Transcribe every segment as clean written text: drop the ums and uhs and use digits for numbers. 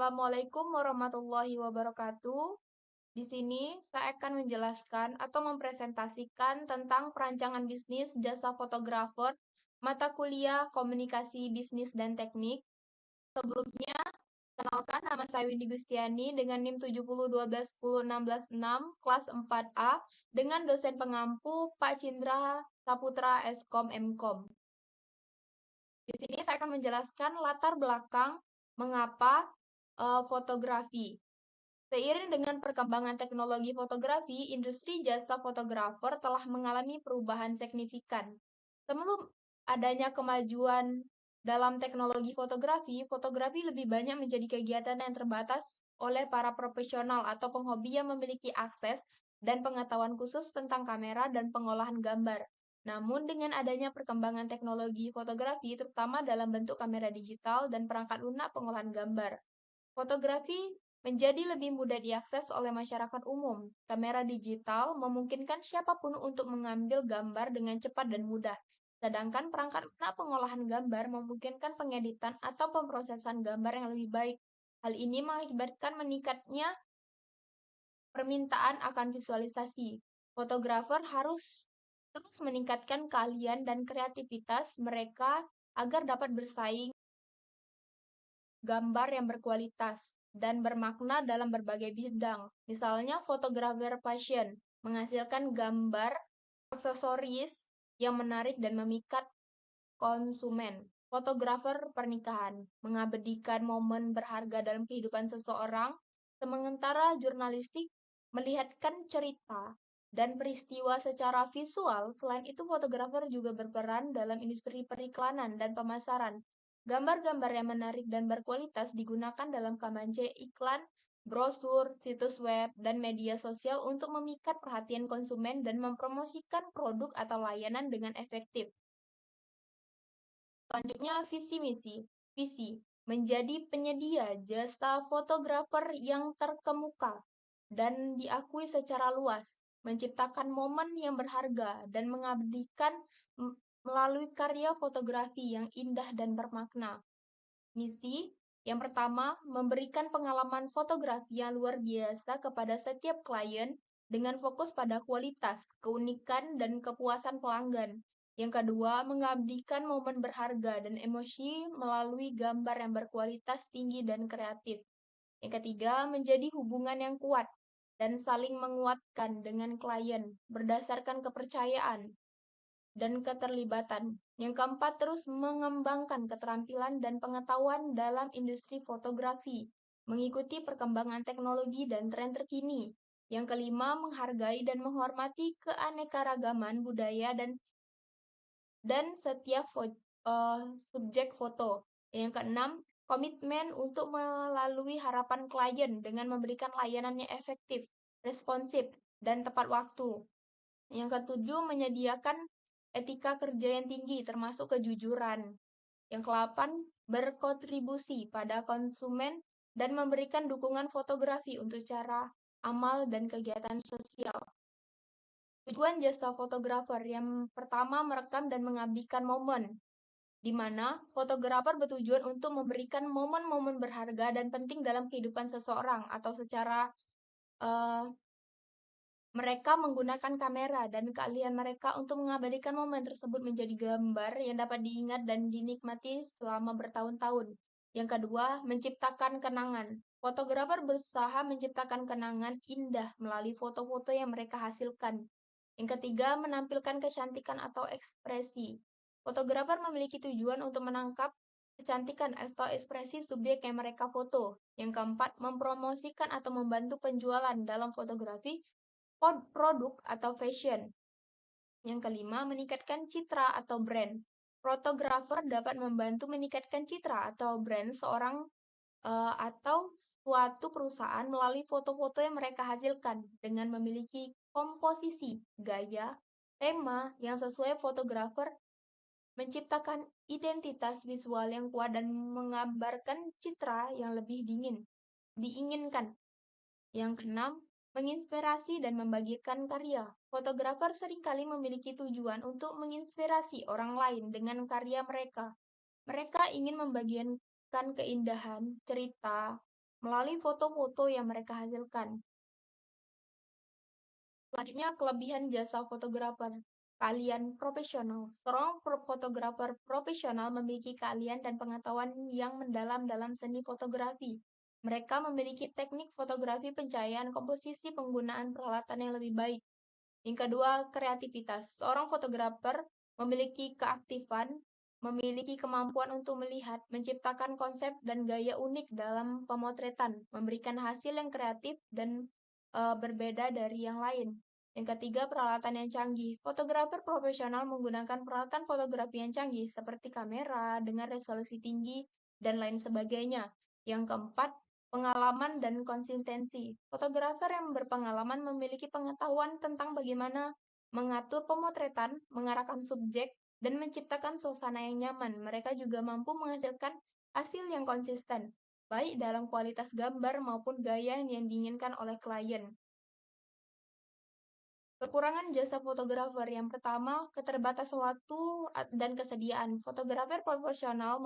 Assalamualaikum warahmatullahi wabarakatuh. Di sini saya akan menjelaskan atau mempresentasikan tentang perancangan bisnis jasa fotografer, mata kuliah komunikasi bisnis dan teknik. Sebelumnya, kenalkan nama saya Windy Gustiani dengan NIM 7012101666 kelas 4A dengan dosen pengampu Pak Cindra Saputra Eskom Mkom. Di sini saya akan menjelaskan latar belakang mengapa fotografi. Seiring dengan perkembangan teknologi fotografi, industri jasa fotografer telah mengalami perubahan signifikan. Sebelum adanya kemajuan dalam teknologi fotografi, fotografi lebih banyak menjadi kegiatan yang terbatas oleh para profesional atau penghobi yang memiliki akses dan pengetahuan khusus tentang kamera dan pengolahan gambar. Namun, dengan adanya perkembangan teknologi fotografi, terutama dalam bentuk kamera digital dan perangkat lunak pengolahan gambar, fotografi menjadi lebih mudah diakses oleh masyarakat umum. Kamera digital memungkinkan siapapun untuk mengambil gambar dengan cepat dan mudah, sedangkan perangkat lunak pengolahan gambar memungkinkan pengeditan atau pemrosesan gambar yang lebih baik. Hal ini mengakibatkan meningkatnya permintaan akan visualisasi. Fotografer harus terus meningkatkan keahlian dan kreativitas mereka agar dapat bersaing gambar yang berkualitas dan bermakna dalam berbagai bidang. Misalnya fotografer fashion menghasilkan gambar aksesoris yang menarik dan memikat konsumen. Fotografer pernikahan mengabadikan momen berharga dalam kehidupan seseorang, sementara jurnalistik melihatkan cerita dan peristiwa secara visual. Selain itu, fotografer juga berperan dalam industri periklanan dan pemasaran. Gambar-gambar yang menarik dan berkualitas digunakan dalam kampanye iklan, brosur, situs web, dan media sosial untuk memikat perhatian konsumen dan mempromosikan produk atau layanan dengan efektif. Selanjutnya, visi misi. Visi menjadi penyedia jasa fotografer yang terkemuka dan diakui secara luas, menciptakan momen yang berharga dan mengabdikan melalui karya fotografi yang indah dan bermakna. Misi yang pertama, memberikan pengalaman fotografi yang luar biasa kepada setiap klien dengan fokus pada kualitas, keunikan, dan kepuasan pelanggan. Yang kedua, mengabdikan momen berharga dan emosi melalui gambar yang berkualitas tinggi dan kreatif. Yang ketiga, menjadi hubungan yang kuat dan saling menguatkan dengan klien berdasarkan kepercayaan dan keterlibatan. Yang keempat, terus mengembangkan keterampilan dan pengetahuan dalam industri fotografi, mengikuti perkembangan teknologi dan tren terkini. Yang kelima, menghargai dan menghormati keanekaragaman budaya dan setiap subjek foto. Yang keenam, komitmen untuk melalui harapan klien dengan memberikan layanan yang efektif, responsif, dan tepat waktu. Yang ketujuh, menyediakan etika kerja yang tinggi, termasuk kejujuran. Yang kedelapan, berkontribusi pada konsumen dan memberikan dukungan fotografi untuk cara amal dan kegiatan sosial. Tujuan jasa fotografer yang pertama, merekam dan mengabdikan momen, di mana fotografer bertujuan untuk memberikan momen-momen berharga dan penting dalam kehidupan seseorang, atau secara mereka menggunakan kamera dan keahlian mereka untuk mengabadikan momen tersebut menjadi gambar yang dapat diingat dan dinikmati selama bertahun-tahun. Yang kedua, menciptakan kenangan. Fotografer berusaha menciptakan kenangan indah melalui foto-foto yang mereka hasilkan. Yang ketiga, menampilkan kecantikan atau ekspresi. Fotografer memiliki tujuan untuk menangkap kecantikan atau ekspresi subjek yang mereka foto. Yang keempat, mempromosikan atau membantu penjualan dalam fotografi, produk atau fashion. Yang kelima, meningkatkan citra atau brand. Fotografer dapat membantu meningkatkan citra atau brand seorang atau suatu perusahaan melalui foto-foto yang mereka hasilkan dengan memiliki komposisi, gaya, tema yang sesuai. Fotografer menciptakan identitas visual yang kuat dan menggambarkan citra yang lebih diinginkan. Yang keenam, menginspirasi dan membagikan karya. Fotografer seringkali memiliki tujuan untuk menginspirasi orang lain dengan karya mereka. Mereka ingin membagikan keindahan, cerita, melalui foto-foto yang mereka hasilkan. Selanjutnya, kelebihan jasa fotografer. Keahlian profesional. Seorang fotografer profesional memiliki keahlian dan pengetahuan yang mendalam dalam seni fotografi. Mereka memiliki teknik fotografi, pencahayaan, komposisi, penggunaan peralatan yang lebih baik. Yang kedua, kreativitas. Seorang fotografer memiliki keaktifan, memiliki kemampuan untuk melihat, menciptakan konsep dan gaya unik dalam pemotretan, memberikan hasil yang kreatif dan berbeda dari yang lain. Yang ketiga, peralatan yang canggih. Fotografer profesional menggunakan peralatan fotografi yang canggih seperti kamera dengan resolusi tinggi dan lain sebagainya. Yang keempat, pengalaman dan konsistensi. Fotografer yang berpengalaman memiliki pengetahuan tentang bagaimana mengatur pemotretan, mengarahkan subjek, dan menciptakan suasana yang nyaman. Mereka juga mampu menghasilkan hasil yang konsisten, baik dalam kualitas gambar maupun gaya yang diinginkan oleh klien. Kekurangan jasa fotografer yang pertama, keterbatasan waktu dan kesediaan. Fotografer profesional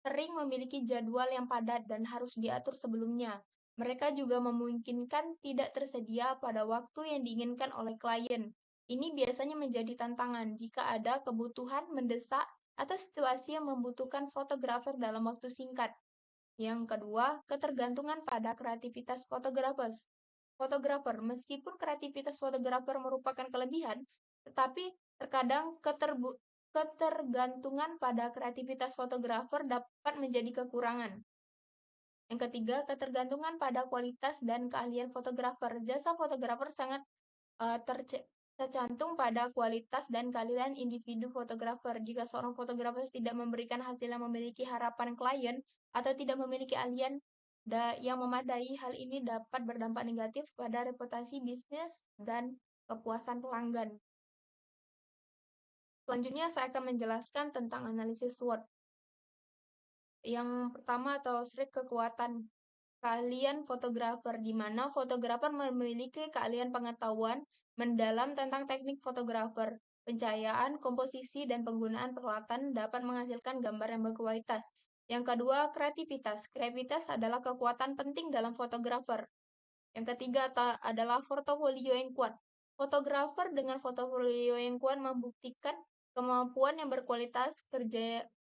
sering memiliki jadwal yang padat dan harus diatur sebelumnya. Mereka juga memungkinkan tidak tersedia pada waktu yang diinginkan oleh klien. Ini biasanya menjadi tantangan jika ada kebutuhan mendesak atau situasi yang membutuhkan fotografer dalam waktu singkat. Yang kedua, ketergantungan pada kreativitas fotografer. Meskipun kreativitas fotografer merupakan kelebihan, tetapi terkadang ketergantungan pada kreativitas fotografer dapat menjadi kekurangan. Yang ketiga, ketergantungan pada kualitas dan keahlian fotografer. Jasa fotografer sangat tercantum pada kualitas dan keahlian individu fotografer. Jika seorang fotografer tidak memberikan hasil yang memiliki harapan klien atau tidak memiliki keahlian yang memadai, hal ini dapat berdampak negatif pada reputasi bisnis dan kepuasan pelanggan. Selanjutnya saya akan menjelaskan tentang analisis SWOT. Yang pertama atau SRIC, kekuatan keahlian fotografer, di mana fotografer memiliki keahlian pengetahuan mendalam tentang teknik fotografer, pencahayaan, komposisi, dan penggunaan peralatan dapat menghasilkan gambar yang berkualitas. Yang kedua, kreativitas. Kreativitas adalah kekuatan penting dalam fotografer. Yang ketiga adalah portofolio yang kuat. Fotografer dengan portofolio yang kuat membuktikan kemampuan yang berkualitas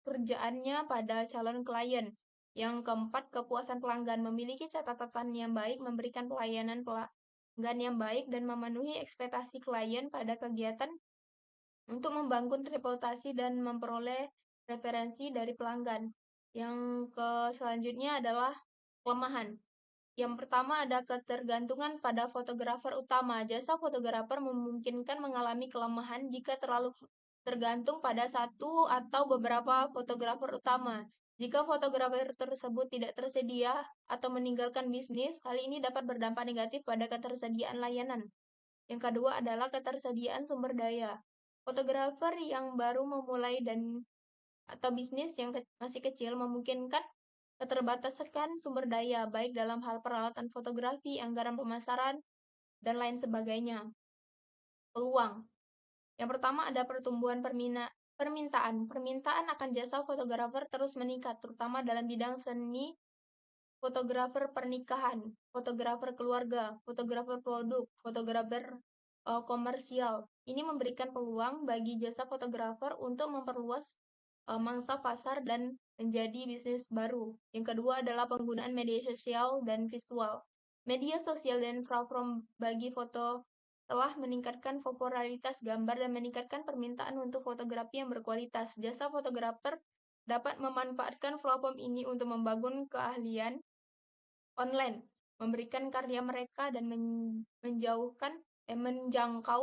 kerjaannya pada calon klien. Yang keempat, kepuasan pelanggan. Memiliki catatan yang baik, memberikan pelayanan pelanggan yang baik, dan memenuhi ekspektasi klien pada kegiatan untuk membangun reputasi dan memperoleh referensi dari pelanggan. Yang selanjutnya adalah kelemahan. Yang pertama ada ketergantungan pada fotografer utama. Jasa fotografer memungkinkan mengalami kelemahan jika terlalu tergantung pada satu atau beberapa fotografer utama. Jika fotografer tersebut tidak tersedia atau meninggalkan bisnis, hal ini dapat berdampak negatif pada ketersediaan layanan. Yang kedua adalah ketersediaan sumber daya. Fotografer yang baru memulai atau bisnis yang masih kecil memungkinkan keterbatasan sumber daya, baik dalam hal peralatan fotografi, anggaran pemasaran, dan lain sebagainya. Peluang. Yang pertama ada pertumbuhan permintaan. Permintaan akan jasa fotografer terus meningkat, terutama dalam bidang seni, fotografer pernikahan, fotografer keluarga, fotografer produk, fotografer komersial. Ini memberikan peluang bagi jasa fotografer untuk memperluas mangsa pasar dan menjadi bisnis baru. Yang kedua adalah penggunaan media sosial dan visual. Media sosial dan platform bagi foto telah meningkatkan popularitas gambar dan meningkatkan permintaan untuk fotografi yang berkualitas. Jasa fotografer dapat memanfaatkan platform ini untuk membangun keahlian online, memberikan karya mereka dan menjangkau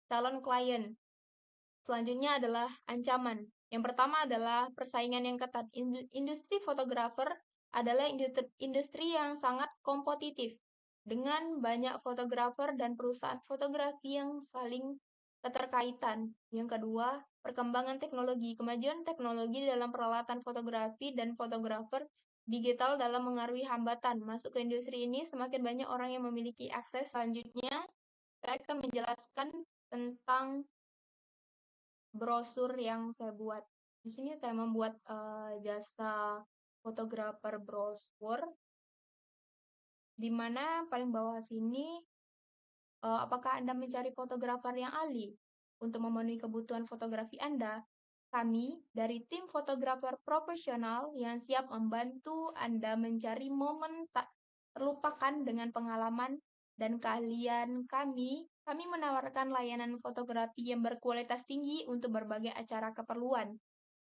calon klien. Selanjutnya adalah ancaman. Yang pertama adalah persaingan yang ketat. Industri fotografer adalah industri yang sangat kompetitif, dengan banyak fotografer dan perusahaan fotografi yang saling keterkaitan. Yang kedua, perkembangan teknologi. Kemajuan teknologi dalam peralatan fotografi dan fotografer digital dalam mengaruhi hambatan masuk ke industri ini. Semakin banyak orang yang memiliki akses. Selanjutnya, saya akan menjelaskan tentang brosur yang saya buat. Di sini saya membuat jasa fotografer brosur. di mana paling bawah sini, apakah Anda mencari fotografer yang ahli untuk memenuhi kebutuhan fotografi Anda? Kami dari tim fotografer profesional yang siap membantu Anda mencari momen tak terlupakan dengan pengalaman dan keahlian kami. Kami menawarkan layanan fotografi yang berkualitas tinggi untuk berbagai acara keperluan.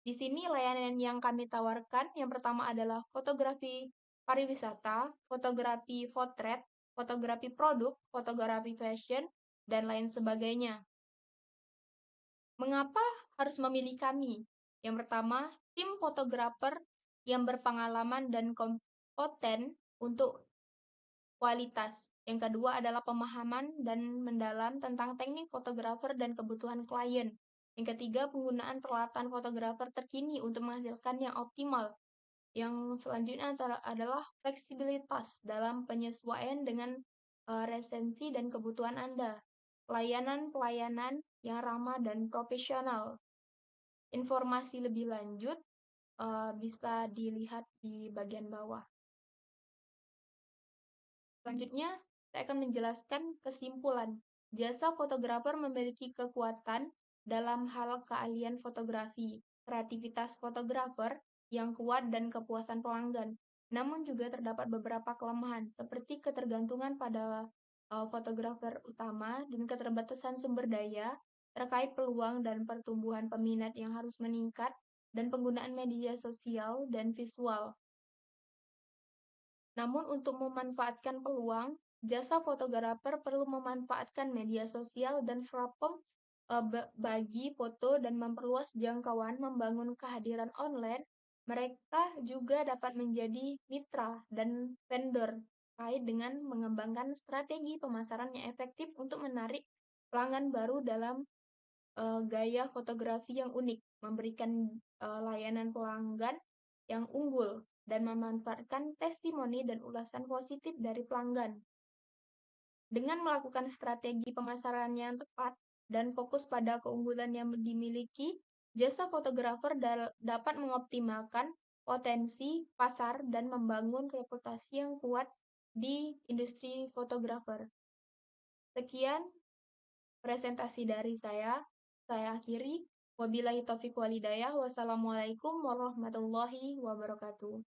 Di sini layanan yang kami tawarkan yang pertama adalah fotografi pariwisata, fotografi potret, fotografi produk, fotografi fashion, dan lain sebagainya. Mengapa harus memilih kami? Yang pertama, tim fotografer yang berpengalaman dan kompeten untuk kualitas. Yang kedua adalah pemahaman dan mendalam tentang teknik fotografer dan kebutuhan klien. Yang ketiga, penggunaan peralatan fotografer terkini untuk menghasilkan yang optimal. Yang selanjutnya adalah fleksibilitas dalam penyesuaian dengan resensi dan kebutuhan Anda. Pelayanan-pelayanan yang ramah dan profesional. Informasi lebih lanjut bisa dilihat di bagian bawah. Selanjutnya, saya akan menjelaskan kesimpulan. Jasa fotografer memiliki kekuatan dalam hal keahlian fotografi, kreativitas fotografer yang kuat dan kepuasan pelanggan. Namun juga terdapat beberapa kelemahan seperti ketergantungan pada fotografer utama dan keterbatasan sumber daya terkait peluang dan pertumbuhan peminat yang harus meningkat dan penggunaan media sosial dan visual. Namun untuk memanfaatkan peluang, jasa fotografer perlu memanfaatkan media sosial dan platform bagi foto dan memperluas jangkauan membangun kehadiran online. Mereka juga dapat menjadi mitra dan vendor terkait dengan mengembangkan strategi pemasaran yang efektif untuk menarik pelanggan baru dalam gaya fotografi yang unik, memberikan layanan pelanggan yang unggul, dan memanfaatkan testimoni dan ulasan positif dari pelanggan. Dengan melakukan strategi pemasaran yang tepat dan fokus pada keunggulan yang dimiliki, jasa fotografer dapat mengoptimalkan potensi pasar dan membangun reputasi yang kuat di industri fotografer. Sekian presentasi dari saya akhiri. Wabillahi taufiq walhidayah. Wassalamualaikum warahmatullahi wabarakatuh.